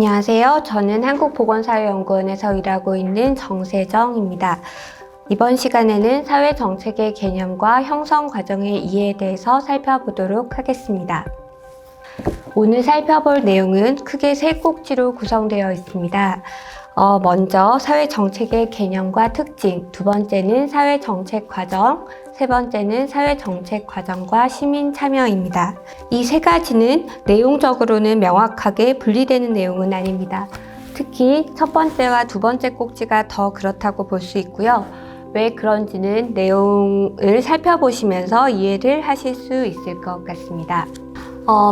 안녕하세요. 저는 한국보건사회연구원에서 일하고 있는 정세정입니다. 이번 시간에는 사회정책의 개념과 형성 과정의 이해에 대해서 살펴보도록 하겠습니다. 오늘 살펴볼 내용은 크게 세 꼭지로 구성되어 있습니다. 먼저 사회정책의 개념과 특징, 두 번째는 사회정책 과정, 세 번째는 사회정책 과정과 시민 참여입니다. 이 세 가지는 내용적으로는 명확하게 분리되는 내용은 아닙니다. 특히 첫 번째와 두 번째 꼭지가 더 그렇다고 볼 수 있고요. 왜 그런지는 내용을 살펴보시면서 이해를 하실 수 있을 것 같습니다.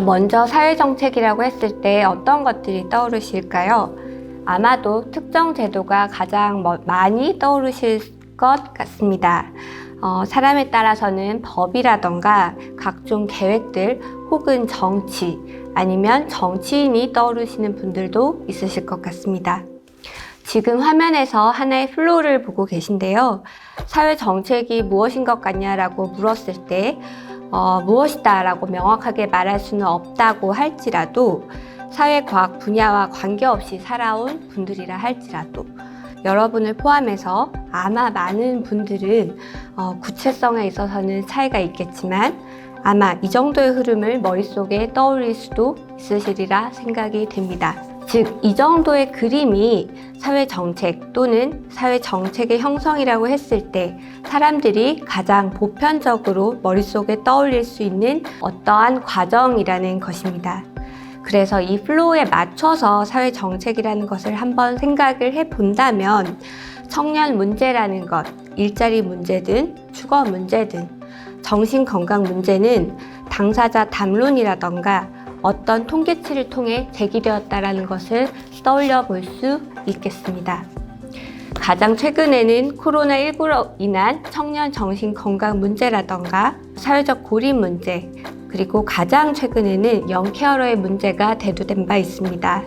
먼저 사회정책이라고 했을 때 어떤 것들이 떠오르실까요? 아마도 특정 제도가 가장 많이 떠오르실 것 같습니다. 사람에 따라서는 법이라던가 각종 계획들 혹은 정치 아니면 정치인이 떠오르시는 분들도 있으실 것 같습니다. 지금 화면에서 하나의 플로우를 보고 계신데요. 사회정책이 무엇인 것 같냐라고 물었을 때 무엇이다 라고 명확하게 말할 수는 없다고 할지라도 사회과학 분야와 관계없이 살아온 분들이라 할지라도 여러분을 포함해서 아마 많은 분들은 구체성에 있어서는 차이가 있겠지만 아마 이 정도의 흐름을 머릿속에 떠올릴 수도 있으시리라 생각이 됩니다. 즉, 이 정도의 그림이 사회정책 또는 사회정책의 형성이라고 했을 때 사람들이 가장 보편적으로 머릿속에 떠올릴 수 있는 어떠한 과정이라는 것입니다. 그래서 이 플로우에 맞춰서 사회정책이라는 것을 한번 생각을 해본다면 청년 문제라는 것, 일자리 문제든 주거 문제든 정신건강 문제는 당사자 담론이라던가 어떤 통계치를 통해 제기되었다라는 것을 떠올려 볼 수 있겠습니다. 가장 최근에는 코로나19로 인한 청년 정신건강 문제라던가 사회적 고립 문제, 그리고 가장 최근에는 영케어러의 문제가 대두된 바 있습니다.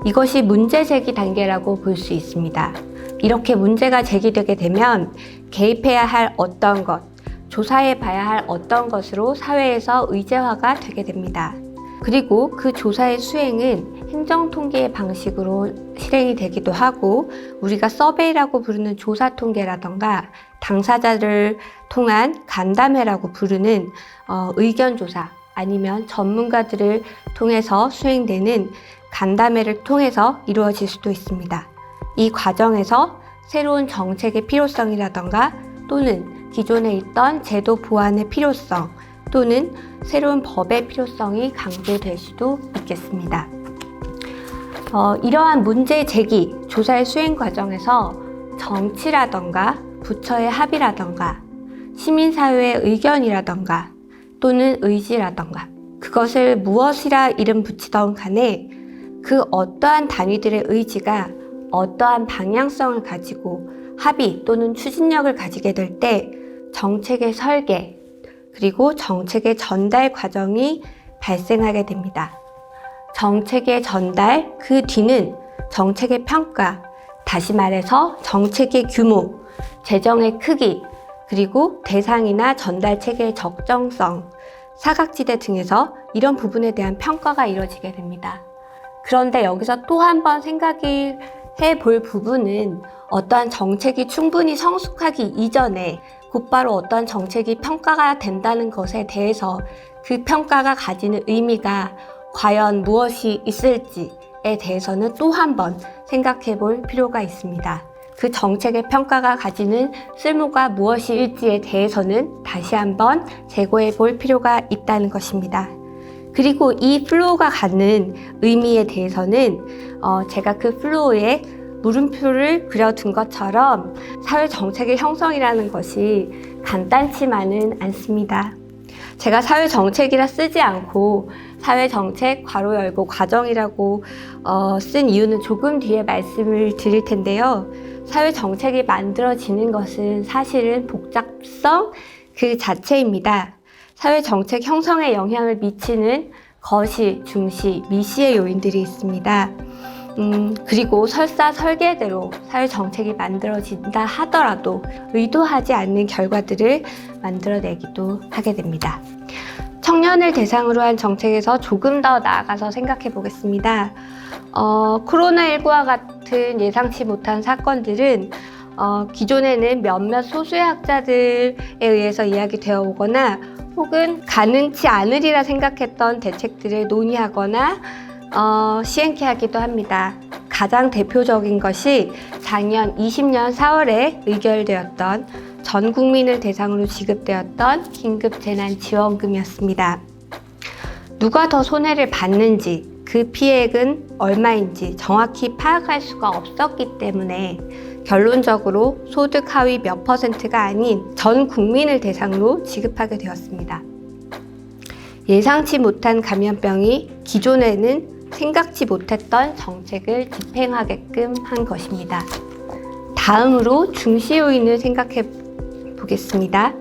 이것이 문제 제기 단계라고 볼 수 있습니다. 이렇게 문제가 제기되게 되면 개입해야 할 어떤 것, 조사해 봐야 할 어떤 것으로 사회에서 의제화가 되게 됩니다. 그리고 그 조사의 수행은 행정통계의 방식으로 실행이 되기도 하고 우리가 서베이라고 부르는 조사통계라던가 당사자를 통한 간담회라고 부르는 의견조사 아니면 전문가들을 통해서 수행되는 간담회를 통해서 이루어질 수도 있습니다. 이 과정에서 새로운 정책의 필요성이라던가 또는 기존에 있던 제도 보완의 필요성 또는 새로운 법의 필요성이 강조될 수도 있겠습니다. 이러한 문제 제기, 조사의 수행 과정에서 정치라던가 부처의 합의라던가 시민사회의 의견이라던가 또는 의지라던가 그것을 무엇이라 이름 붙이던 간에 그 어떠한 단위들의 의지가 어떠한 방향성을 가지고 합의 또는 추진력을 가지게 될 때 정책의 설계 그리고 정책의 전달 과정이 발생하게 됩니다. 정책의 전달, 그 뒤는 정책의 평가, 다시 말해서 정책의 규모, 재정의 크기, 그리고 대상이나 전달 체계의 적정성, 사각지대 등에서 이런 부분에 대한 평가가 이루어지게 됩니다. 그런데 여기서 또 한 번 생각해 볼 부분은 어떠한 정책이 충분히 성숙하기 이전에 곧바로 어떠한 정책이 평가가 된다는 것에 대해서 그 평가가 가지는 의미가 과연 무엇이 있을지에 대해서는 또 한 번 생각해 볼 필요가 있습니다. 그 정책의 평가가 가지는 쓸모가 무엇일지에 대해서는 다시 한번 재고해 볼 필요가 있다는 것입니다. 그리고 이 플로우가 갖는 의미에 대해서는 제가 그 플로우에 물음표를 그려둔 것처럼 사회정책의 형성이라는 것이 간단치만은 않습니다. 제가 사회정책이라 쓰지 않고 사회정책 괄호 열고 과정이라고 쓴 이유는 조금 뒤에 말씀을 드릴 텐데요. 사회정책이 만들어지는 것은 사실은 복잡성 그 자체입니다. 사회정책 형성에 영향을 미치는 거시, 중시, 미시의 요인들이 있습니다. 그리고 설사 설계대로 사회정책이 만들어진다 하더라도 의도하지 않는 결과들을 만들어내기도 하게 됩니다. 청년을 대상으로 한 정책에서 조금 더 나아가서 생각해 보겠습니다. 코로나19와 같은 예상치 못한 사건들은 기존에는 몇몇 소수의 학자들에 의해서 이야기되어 오거나 혹은 가능치 않으리라 생각했던 대책들을 논의하거나 시행케 하기도 합니다. 가장 대표적인 것이 작년 20년 4월에 의결되었던 전 국민을 대상으로 지급되었던 긴급재난지원금이었습니다. 누가 더 손해를 받는지, 그 피해액은 얼마인지 정확히 파악할 수가 없었기 때문에 결론적으로 소득 하위 몇 %가 아닌 전 국민을 대상으로 지급하게 되었습니다. 예상치 못한 감염병이 기존에는 생각지 못했던 정책을 집행하게끔 한 것입니다. 다음으로 중시 요인을 생각해 보겠습니다.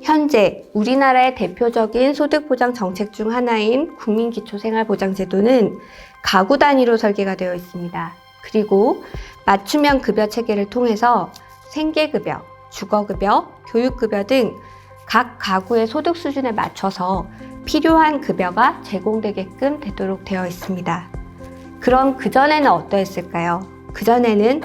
현재 우리나라의 대표적인 소득보장 정책 중 하나인 국민기초생활보장제도는 가구 단위로 설계가 되어 있습니다. 그리고 맞춤형 급여 체계를 통해서 생계급여, 주거급여, 교육급여 등 각 가구의 소득 수준에 맞춰서 필요한 급여가 제공되게끔 되도록 되어 있습니다. 그럼 그전에는 어떠했을까요? 그전에는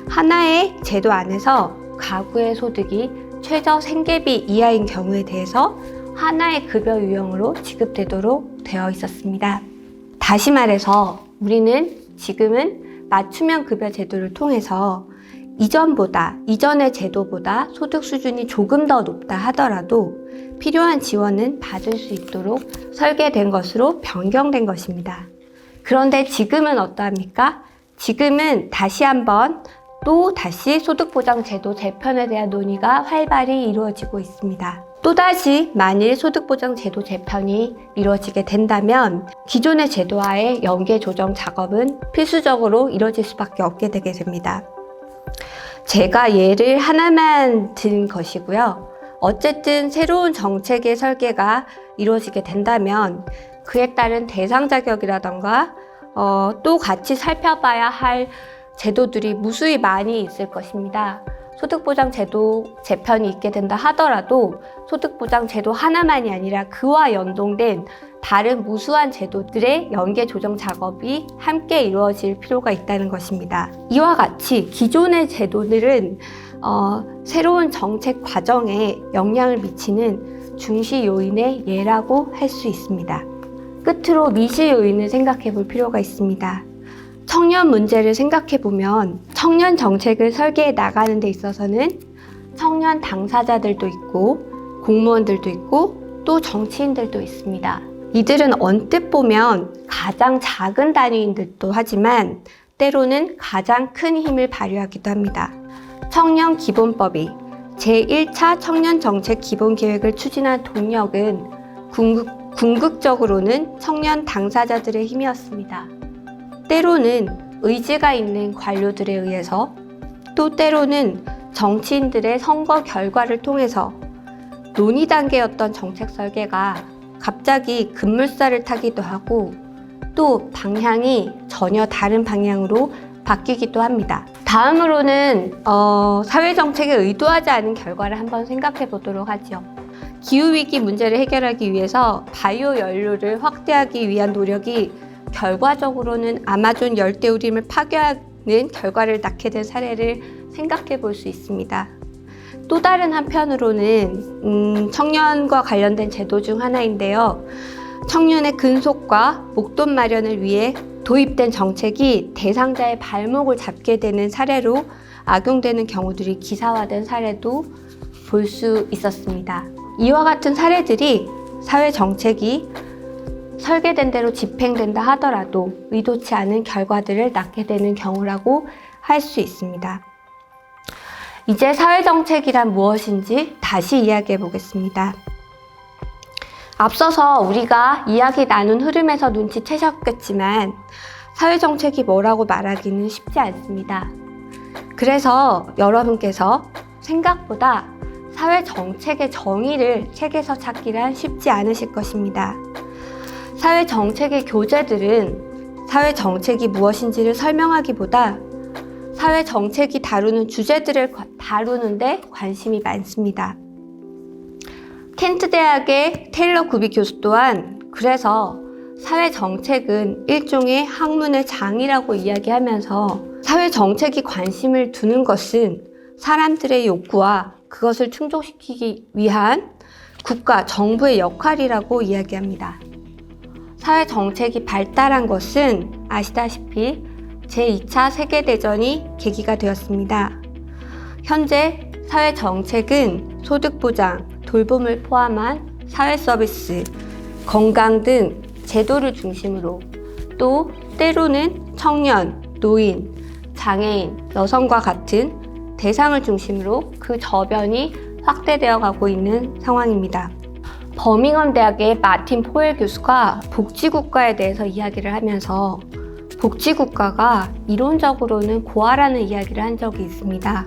하나의 제도 안에서 가구의 소득이 최저 생계비 이하인 경우에 대해서 하나의 급여 유형으로 지급되도록 되어 있었습니다. 다시 말해서 우리는 지금은 맞춤형 급여 제도를 통해서 이전의 제도보다 소득 수준이 조금 더 높다 하더라도 필요한 지원은 받을 수 있도록 설계된 것으로 변경된 것입니다. 그런데 지금은 어떠합니까? 지금은 다시 소득보장제도 재편에 대한 논의가 활발히 이루어지고 있습니다. 또다시 만일 소득보장제도 재편이 이루어지게 된다면 기존의 제도와의 연계 조정 작업은 필수적으로 이루어질 수밖에 없게 되게 됩니다. 제가 예를 하나만 든 것이고요. 어쨌든 새로운 정책의 설계가 이루어지게 된다면 그에 따른 대상 자격이라던가 또 같이 살펴봐야 할 제도들이 무수히 많이 있을 것입니다. 소득보장제도 재편이 있게 된다 하더라도 소득보장제도 하나만이 아니라 그와 연동된 다른 무수한 제도들의 연계 조정 작업이 함께 이루어질 필요가 있다는 것입니다. 이와 같이 기존의 제도들은 새로운 정책 과정에 영향을 미치는 중시 요인의 예라고 할 수 있습니다. 끝으로 미시 요인을 생각해 볼 필요가 있습니다. 청년 문제를 생각해 보면 청년 정책을 설계해 나가는 데 있어서는 청년 당사자들도 있고 공무원들도 있고 또 정치인들도 있습니다. 이들은 언뜻 보면 가장 작은 단위인 듯도 하지만 때로는 가장 큰 힘을 발휘하기도 합니다. 청년기본법이 제1차 청년정책 기본계획을 추진한 동력은 궁극적으로는 청년 당사자들의 힘이었습니다. 때로는 의지가 있는 관료들에 의해서 또 때로는 정치인들의 선거 결과를 통해서 논의 단계였던 정책 설계가 갑자기 급물살을 타기도 하고 또 방향이 전혀 다른 방향으로 바뀌기도 합니다. 다음으로는 사회정책에 의도하지 않은 결과를 한번 생각해 보도록 하죠. 기후위기 문제를 해결하기 위해서 바이오 연료를 확대하기 위한 노력이 결과적으로는 아마존 열대우림을 파괴하는 결과를 낳게 된 사례를 생각해 볼 수 있습니다. 또 다른 한편으로는 청년과 관련된 제도 중 하나인데요. 청년의 근속과 목돈 마련을 위해 도입된 정책이 대상자의 발목을 잡게 되는 사례로 악용되는 경우들이 기사화된 사례도 볼 수 있었습니다. 이와 같은 사례들이 사회 정책이 설계된 대로 집행된다 하더라도 의도치 않은 결과들을 낳게 되는 경우라고 할 수 있습니다. 이제 사회정책이란 무엇인지 다시 이야기해 보겠습니다. 앞서서 우리가 이야기 나눈 흐름에서 눈치채셨겠지만 사회정책이 뭐라고 말하기는 쉽지 않습니다. 그래서 여러분께서 생각보다 사회정책의 정의를 책에서 찾기란 쉽지 않으실 것입니다. 사회정책의 교재들은 사회정책이 무엇인지를 설명하기보다 사회정책이 다루는 주제들을 다루는데 관심이 많습니다. 켄트 대학의 테일러 구비 교수 또한 그래서 사회정책은 일종의 학문의 장이라고 이야기하면서 사회정책이 관심을 두는 것은 사람들의 욕구와 그것을 충족시키기 위한 국가, 정부의 역할이라고 이야기합니다. 사회정책이 발달한 것은 아시다시피 제2차 세계대전이 계기가 되었습니다. 현재 사회정책은 소득보장, 돌봄을 포함한 사회서비스, 건강 등 제도를 중심으로 또 때로는 청년, 노인, 장애인, 여성과 같은 대상을 중심으로 그 저변이 확대되어 가고 있는 상황입니다. 버밍엄 대학의 마틴 포엘 교수가 복지국가에 대해서 이야기를 하면서 복지국가가 이론적으로는 고아라는 이야기를 한 적이 있습니다.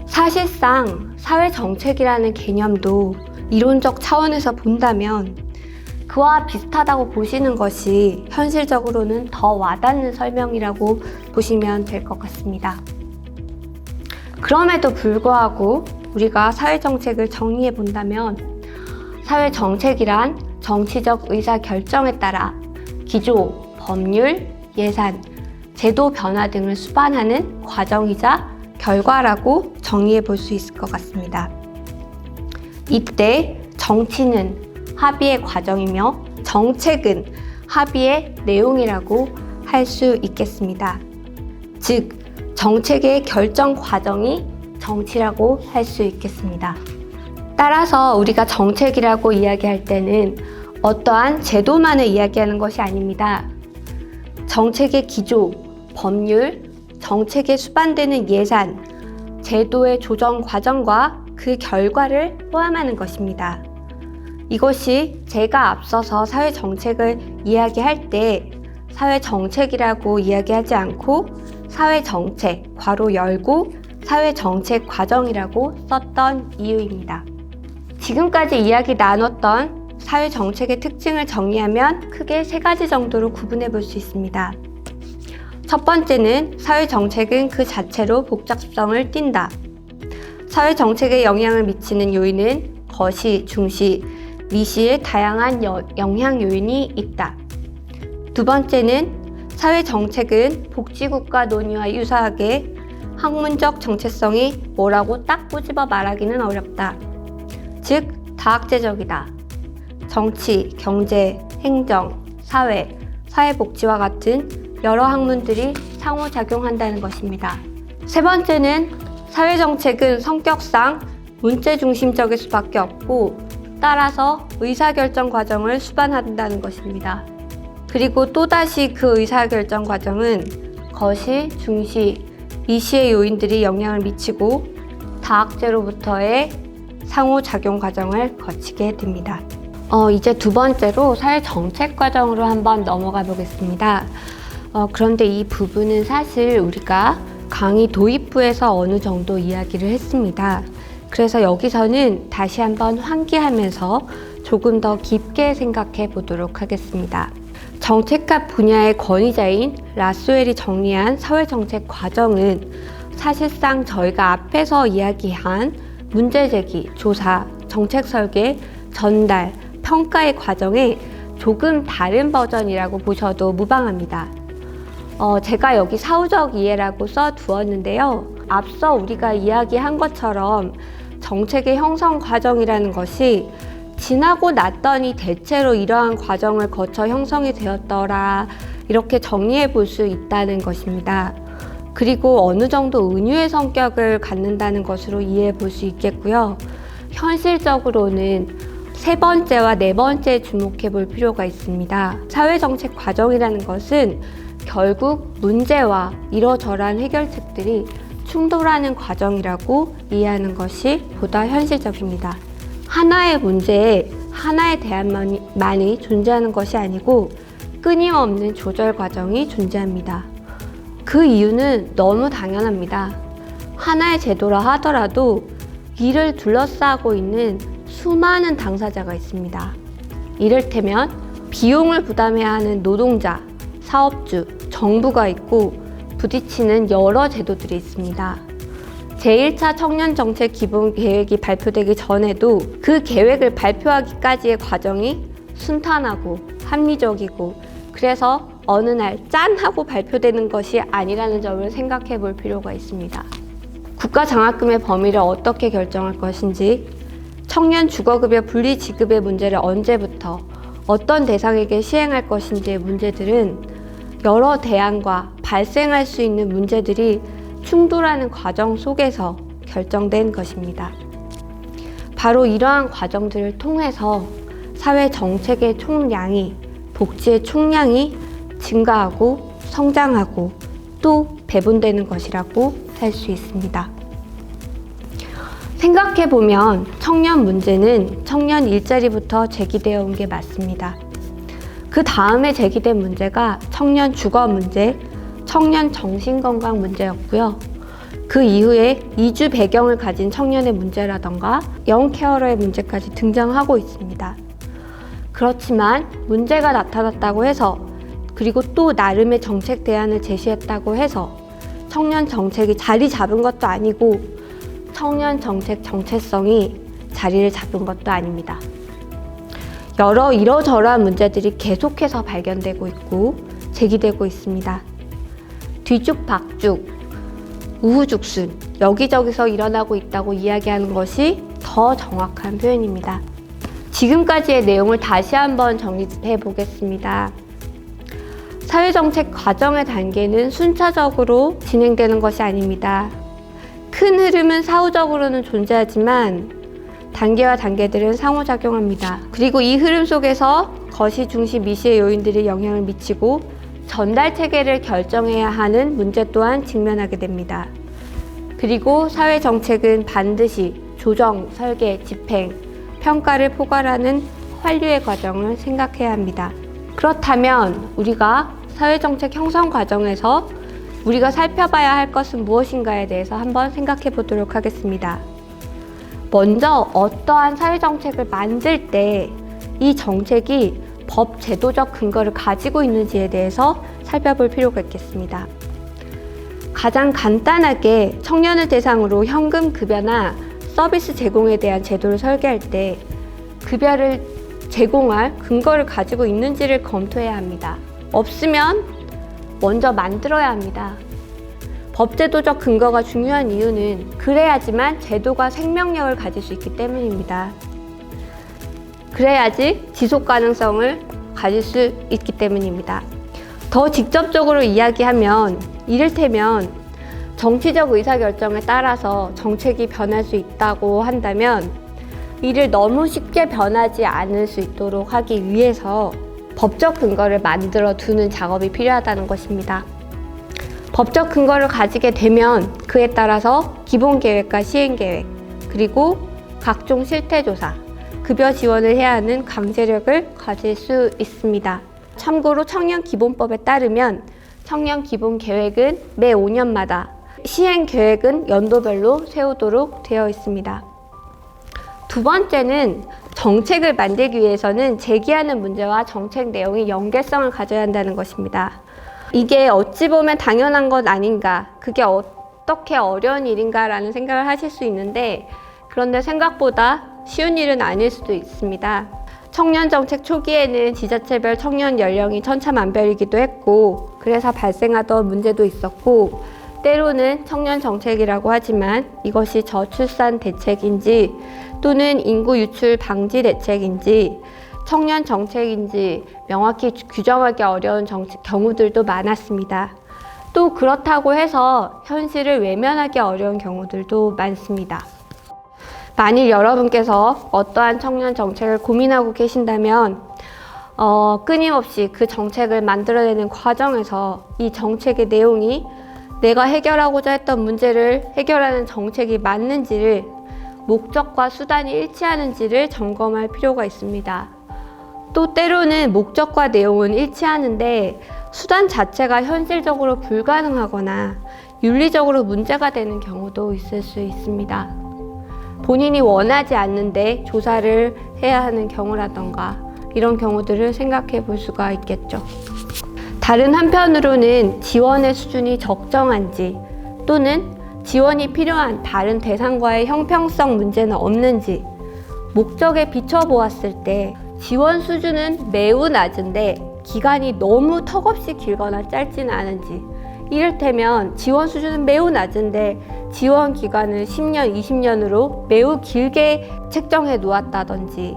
사실상 사회정책이라는 개념도 이론적 차원에서 본다면 그와 비슷하다고 보시는 것이 현실적으로는 더 와닿는 설명이라고 보시면 될 것 같습니다. 그럼에도 불구하고 우리가 사회정책을 정리해 본다면 사회정책이란 정치적 의사결정에 따라 기조, 법률, 예산, 제도 변화 등을 수반하는 과정이자 결과라고 정리해 볼 수 있을 것 같습니다. 이때 정치는 합의의 과정이며 정책은 합의의 내용이라고 할 수 있겠습니다. 즉, 정책의 결정 과정이 정치라고 할 수 있겠습니다. 따라서 우리가 정책이라고 이야기할 때는 어떠한 제도만을 이야기하는 것이 아닙니다. 정책의 기조, 법률, 정책에 수반되는 예산, 제도의 조정 과정과 그 결과를 포함하는 것입니다. 이것이 제가 앞서서 사회정책을 이야기할 때 사회정책이라고 이야기하지 않고 사회정책, 괄호 열고 사회정책 과정이라고 썼던 이유입니다. 지금까지 이야기 나눴던 사회정책의 특징을 정리하면 크게 3가지 정도로 구분해 볼 수 있습니다. 첫 번째는 사회정책은 그 자체로 복잡성을 띈다. 사회정책에 영향을 미치는 요인은 거시, 중시, 미시의 다양한 영향 요인이 있다. 두 번째는 사회정책은 복지국가 논의와 유사하게 학문적 정체성이 뭐라고 딱 꼬집어 말하기는 어렵다. 즉, 다학제적이다. 정치, 경제, 행정, 사회, 사회복지와 같은 여러 학문들이 상호작용한다는 것입니다. 세 번째는 사회정책은 성격상 문제 중심적일 수밖에 없고 따라서 의사결정 과정을 수반한다는 것입니다. 그리고 또다시 그 의사결정 과정은 거시, 중시, 미시의 요인들이 영향을 미치고 다학제로부터의 상호작용 과정을 거치게 됩니다. 이제 두 번째로 사회정책 과정으로 한번 넘어가 보겠습니다. 그런데 이 부분은 사실 우리가 강의 도입부에서 어느 정도 이야기를 했습니다. 그래서 여기서는 다시 한번 환기하면서 조금 더 깊게 생각해 보도록 하겠습니다. 정책학 분야의 권위자인 라스웰이 정리한 사회정책 과정은 사실상 저희가 앞에서 이야기한 문제제기, 조사, 정책 설계, 전달, 평가의 과정의 조금 다른 버전이라고 보셔도 무방합니다. 제가 여기 사후적 이해라고 써두었는데요. 앞서 우리가 이야기한 것처럼 정책의 형성 과정이라는 것이 지나고 났더니 대체로 이러한 과정을 거쳐 형성이 되었더라, 이렇게 정리해 볼 수 있다는 것입니다. 그리고 어느 정도 은유의 성격을 갖는다는 것으로 이해해 볼 수 있겠고요. 현실적으로는 세 번째와 네 번째에 주목해 볼 필요가 있습니다. 사회정책 과정이라는 것은 결국 문제와 이러저러한 해결책들이 충돌하는 과정이라고 이해하는 것이 보다 현실적입니다. 하나의 문제에 하나의 대안만이 존재하는 것이 아니고 끊임없는 조절 과정이 존재합니다. 그 이유는 너무 당연합니다. 하나의 제도라 하더라도 이를 둘러싸고 있는 수많은 당사자가 있습니다. 이를테면 비용을 부담해야 하는 노동자, 사업주, 정부가 있고 부딪히는 여러 제도들이 있습니다. 제1차 청년정책 기본계획이 발표되기 전에도 그 계획을 발표하기까지의 과정이 순탄하고 합리적이고, 그래서 어느 날 짠! 하고 발표되는 것이 아니라는 점을 생각해 볼 필요가 있습니다. 국가장학금의 범위를 어떻게 결정할 것인지, 청년 주거급여 분리지급의 문제를 언제부터 어떤 대상에게 시행할 것인지의 문제들은 여러 대안과 발생할 수 있는 문제들이 충돌하는 과정 속에서 결정된 것입니다. 바로 이러한 과정들을 통해서 사회 정책의 총량이, 복지의 총량이 증가하고 성장하고 또 배분되는 것이라고 할 수 있습니다. 생각해보면 청년 문제는 청년 일자리부터 제기되어 온 게 맞습니다. 그 다음에 제기된 문제가 청년 주거 문제, 청년 정신건강 문제였고요. 그 이후에 이주 배경을 가진 청년의 문제라던가 영케어러의 문제까지 등장하고 있습니다. 그렇지만 문제가 나타났다고 해서, 그리고 또 나름의 정책 대안을 제시했다고 해서 청년 정책이 자리 잡은 것도 아니고 청년 정책 정체성이 자리를 잡은 것도 아닙니다. 여러 이러저러한 문제들이 계속해서 발견되고 있고 제기되고 있습니다. 뒤죽박죽, 우후죽순, 여기저기서 일어나고 있다고 이야기하는 것이 더 정확한 표현입니다. 지금까지의 내용을 다시 한번 정리해 보겠습니다. 사회정책 과정의 단계는 순차적으로 진행되는 것이 아닙니다. 큰 흐름은 사후적으로는 존재하지만 단계와 단계들은 상호작용합니다. 그리고 이 흐름 속에서 거시, 중시, 미시의 요인들이 영향을 미치고 전달 체계를 결정해야 하는 문제 또한 직면하게 됩니다. 그리고 사회정책은 반드시 조정, 설계, 집행, 평가를 포괄하는 환류의 과정을 생각해야 합니다. 그렇다면 우리가 사회정책 형성 과정에서 우리가 살펴봐야 할 것은 무엇인가에 대해서 한번 생각해 보도록 하겠습니다. 먼저 어떠한 사회정책을 만들 때 이 정책이 법 제도적 근거를 가지고 있는지에 대해서 살펴볼 필요가 있겠습니다. 가장 간단하게 청년을 대상으로 현금 급여나 서비스 제공에 대한 제도를 설계할 때 급여를 제공할 근거를 가지고 있는지를 검토해야 합니다. 없으면 먼저 만들어야 합니다. 법제도적 근거가 중요한 이유는 그래야지만 제도가 생명력을 가질 수 있기 때문입니다. 그래야지 지속 가능성을 가질 수 있기 때문입니다. 더 직접적으로 이야기하면, 이를테면 정치적 의사결정에 따라서 정책이 변할 수 있다고 한다면 이를 너무 쉽게 변하지 않을 수 있도록 하기 위해서 법적 근거를 만들어 두는 작업이 필요하다는 것입니다. 법적 근거를 가지게 되면 그에 따라서 기본계획과 시행계획, 그리고 각종 실태조사, 급여 지원을 해야 하는 강제력을 가질 수 있습니다. 참고로 청년기본법에 따르면 청년기본계획은 매 5년마다, 시행계획은 연도별로 세우도록 되어 있습니다. 두 번째는 정책을 만들기 위해서는 제기하는 문제와 정책 내용이 연계성을 가져야 한다는 것입니다. 이게 어찌 보면 당연한 것 아닌가, 그게 어떻게 어려운 일인가라는 생각을 하실 수 있는데, 그런데 생각보다 쉬운 일은 아닐 수도 있습니다. 청년 정책 초기에는 지자체별 청년 연령이 천차만별이기도 했고, 그래서 발생하던 문제도 있었고, 때로는 청년 정책이라고 하지만 이것이 저출산 대책인지 또는 인구 유출 방지 대책인지 청년 정책인지 명확히 규정하기 어려운 경우들도 많았습니다. 또 그렇다고 해서 현실을 외면하기 어려운 경우들도 많습니다. 만일 여러분께서 어떠한 청년 정책을 고민하고 계신다면 끊임없이 그 정책을 만들어내는 과정에서 이 정책의 내용이 내가 해결하고자 했던 문제를 해결하는 정책이 맞는지를, 목적과 수단이 일치하는지를 점검할 필요가 있습니다. 또 때로는 목적과 내용은 일치하는데 수단 자체가 현실적으로 불가능하거나 윤리적으로 문제가 되는 경우도 있을 수 있습니다. 본인이 원하지 않는데 조사를 해야 하는 경우라던가 이런 경우들을 생각해 볼 수가 있겠죠. 다른 한편으로는 지원의 수준이 적정한지 또는 지원이 필요한 다른 대상과의 형평성 문제는 없는지, 목적에 비춰보았을 때 지원 수준은 매우 낮은데 기간이 너무 턱없이 길거나 짧지는 않은지, 이를테면 지원 수준은 매우 낮은데 지원 기간을 10년, 20년으로 매우 길게 책정해 놓았다든지,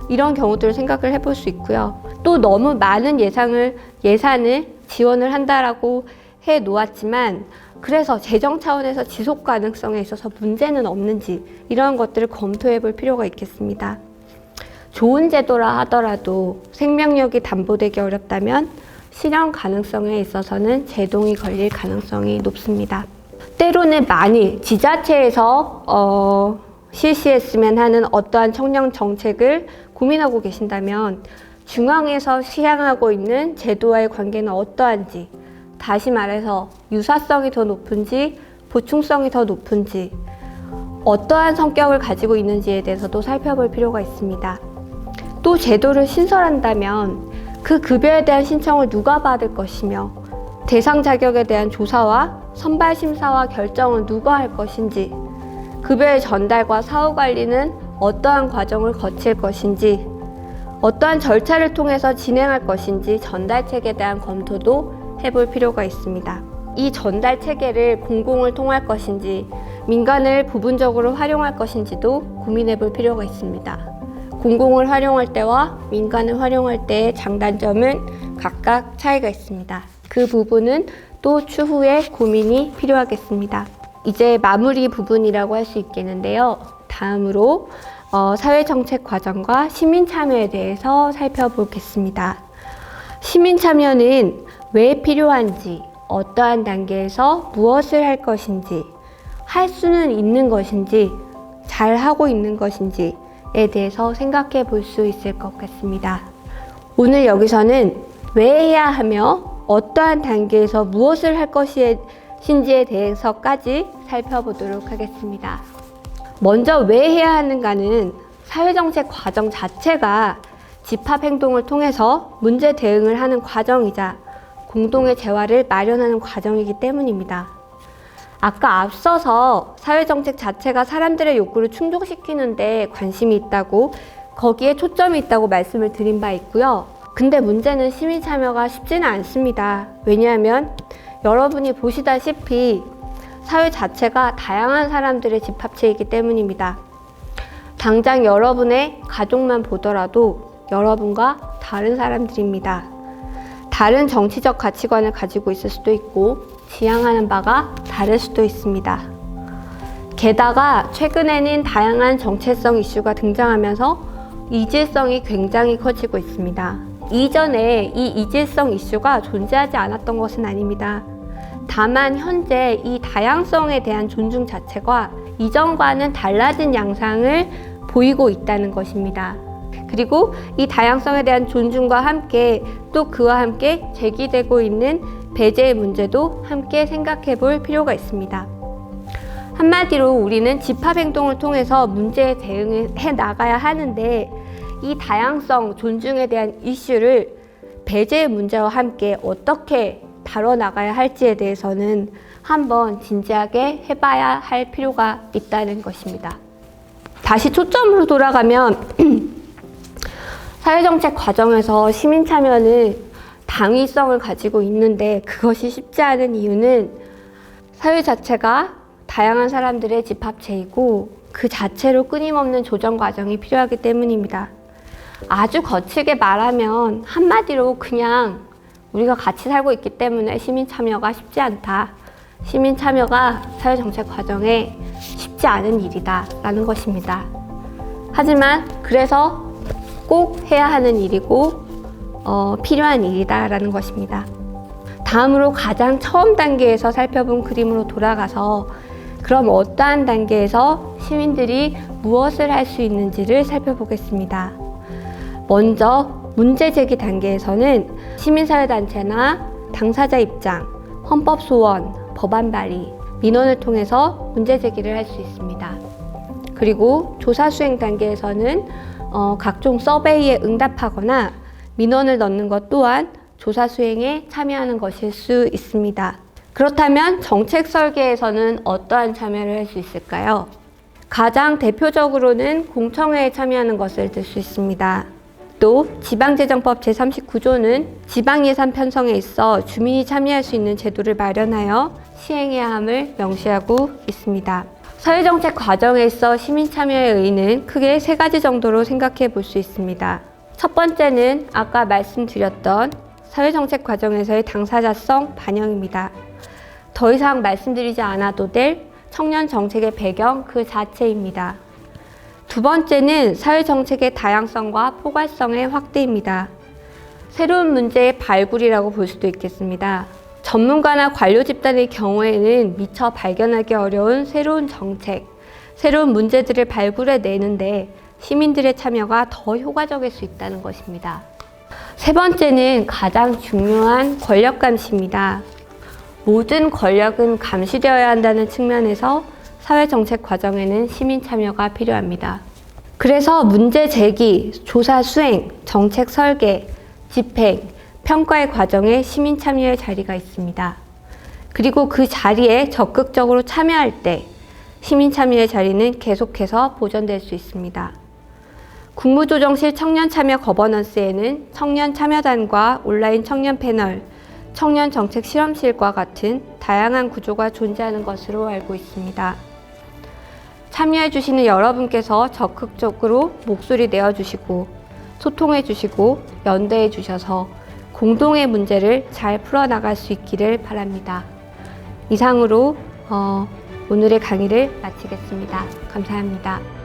이런 경우들을 생각을 해볼 수 있고요. 또 너무 많은 예산을 지원을 한다라고 해 놓았지만 그래서 재정 차원에서 지속 가능성에 있어서 문제는 없는지, 이런 것들을 검토해 볼 필요가 있겠습니다. 좋은 제도라 하더라도 생명력이 담보되기 어렵다면 실현 가능성에 있어서는 제동이 걸릴 가능성이 높습니다. 때로는 만일 지자체에서 실시했으면 하는 어떠한 청년 정책을 고민하고 계신다면 중앙에서 시행하고 있는 제도와의 관계는 어떠한지, 다시 말해서 유사성이 더 높은지 보충성이 더 높은지, 어떠한 성격을 가지고 있는지에 대해서도 살펴볼 필요가 있습니다. 또 제도를 신설한다면 그 급여에 대한 신청을 누가 받을 것이며, 대상 자격에 대한 조사와 선발 심사와 결정은 누가 할 것인지, 급여의 전달과 사후 관리는 어떠한 과정을 거칠 것인지, 어떠한 절차를 통해서 진행할 것인지 전달 체계에 대한 검토도 해볼 필요가 있습니다. 이 전달 체계를 공공을 통할 것인지 민간을 부분적으로 활용할 것인지도 고민해 볼 필요가 있습니다. 공공을 활용할 때와 민간을 활용할 때의 장단점은 각각 차이가 있습니다. 그 부분은 또 추후에 고민이 필요하겠습니다. 이제 마무리 부분이라고 할 수 있겠는데요. 다음으로 사회정책 과정과 시민참여에 대해서 살펴보겠습니다. 시민참여는 왜 필요한지, 어떠한 단계에서 무엇을 할 것인지, 할 수는 있는 것인지, 잘 하고 있는 것인지에 대해서 생각해 볼 수 있을 것 같습니다. 오늘 여기서는 왜 해야 하며 어떠한 단계에서 무엇을 할 것인지에 대해서까지 살펴보도록 하겠습니다. 먼저 왜 해야 하는가는 사회정책 과정 자체가 집합행동을 통해서 문제 대응을 하는 과정이자 공동의 재화를 마련하는 과정이기 때문입니다. 아까 앞서서 사회정책 자체가 사람들의 욕구를 충족시키는 데 관심이 있다고, 거기에 초점이 있다고 말씀을 드린 바 있고요. 근데 문제는 시민참여가 쉽지는 않습니다. 왜냐하면 여러분이 보시다시피 사회 자체가 다양한 사람들의 집합체이기 때문입니다. 당장 여러분의 가족만 보더라도 여러분과 다른 사람들입니다. 다른 정치적 가치관을 가지고 있을 수도 있고 지향하는 바가 다를 수도 있습니다. 게다가 최근에는 다양한 정체성 이슈가 등장하면서 이질성이 굉장히 커지고 있습니다. 이전에 이 이질성 이슈가 존재하지 않았던 것은 아닙니다. 다만 현재 이 다양성에 대한 존중 자체가 이전과는 달라진 양상을 보이고 있다는 것입니다. 그리고 이 다양성에 대한 존중과 함께 또 그와 함께 제기되고 있는 배제의 문제도 함께 생각해 볼 필요가 있습니다. 한마디로 우리는 집합행동을 통해서 문제에 대응해 나가야 하는데, 이 다양성, 존중에 대한 이슈를 배제의 문제와 함께 어떻게 다뤄나가야 할지에 대해서는 한번 진지하게 해봐야 할 필요가 있다는 것입니다. 다시 초점으로 돌아가면 사회정책 과정에서 시민참여는 당위성을 가지고 있는데 그것이 쉽지 않은 이유는 사회 자체가 다양한 사람들의 집합체이고 그 자체로 끊임없는 조정 과정이 필요하기 때문입니다. 아주 거칠게 말하면 한마디로 그냥 우리가 같이 살고 있기 때문에 시민참여가 쉽지 않다. 시민참여가 사회정책 과정에 쉽지 않은 일이다 라는 것입니다. 하지만 그래서 꼭 해야 하는 일이고 필요한 일이다 라는 것입니다. 다음으로 가장 처음 단계에서 살펴본 그림으로 돌아가서 그럼 어떠한 단계에서 시민들이 무엇을 할 수 있는지를 살펴보겠습니다. 먼저 문제 제기 단계에서는 시민사회단체나 당사자 입장, 헌법 소원, 법안 발의, 민원을 통해서 문제 제기를 할 수 있습니다. 그리고 조사 수행 단계에서는 각종 서베이에 응답하거나 민원을 넣는 것 또한 조사 수행에 참여하는 것일 수 있습니다. 그렇다면 정책 설계에서는 어떠한 참여를 할 수 있을까요? 가장 대표적으로는 공청회에 참여하는 것을 들 수 있습니다. 또 지방재정법 제39조는 지방예산 편성에 있어 주민이 참여할 수 있는 제도를 마련하여 시행해야 함을 명시하고 있습니다. 사회정책 과정에 있어 시민 참여의 의의는 크게 세 가지 정도로 생각해 볼 수 있습니다. 첫 번째는 아까 말씀드렸던 사회정책 과정에서의 당사자성 반영입니다. 더 이상 말씀드리지 않아도 될 청년 정책의 배경 그 자체입니다. 두 번째는 사회정책의 다양성과 포괄성의 확대입니다. 새로운 문제의 발굴이라고 볼 수도 있겠습니다. 전문가나 관료 집단의 경우에는 미처 발견하기 어려운 새로운 정책, 새로운 문제들을 발굴해내는데 시민들의 참여가 더 효과적일 수 있다는 것입니다. 세 번째는 가장 중요한 권력 감시입니다. 모든 권력은 감시되어야 한다는 측면에서 사회정책 과정에는 시민 참여가 필요합니다. 그래서 문제 제기, 조사 수행, 정책 설계, 집행, 평가의 과정에 시민 참여의 자리가 있습니다. 그리고 그 자리에 적극적으로 참여할 때 시민 참여의 자리는 계속해서 보존될 수 있습니다. 국무조정실 청년참여 거버넌스에는 청년참여단과 온라인 청년 패널, 청년정책실험실과 같은 다양한 구조가 존재하는 것으로 알고 있습니다. 참여해주시는 여러분께서 적극적으로 목소리 내어주시고 소통해주시고 연대해주셔서 공동의 문제를 잘 풀어나갈 수 있기를 바랍니다. 이상으로 오늘의 강의를 마치겠습니다. 감사합니다.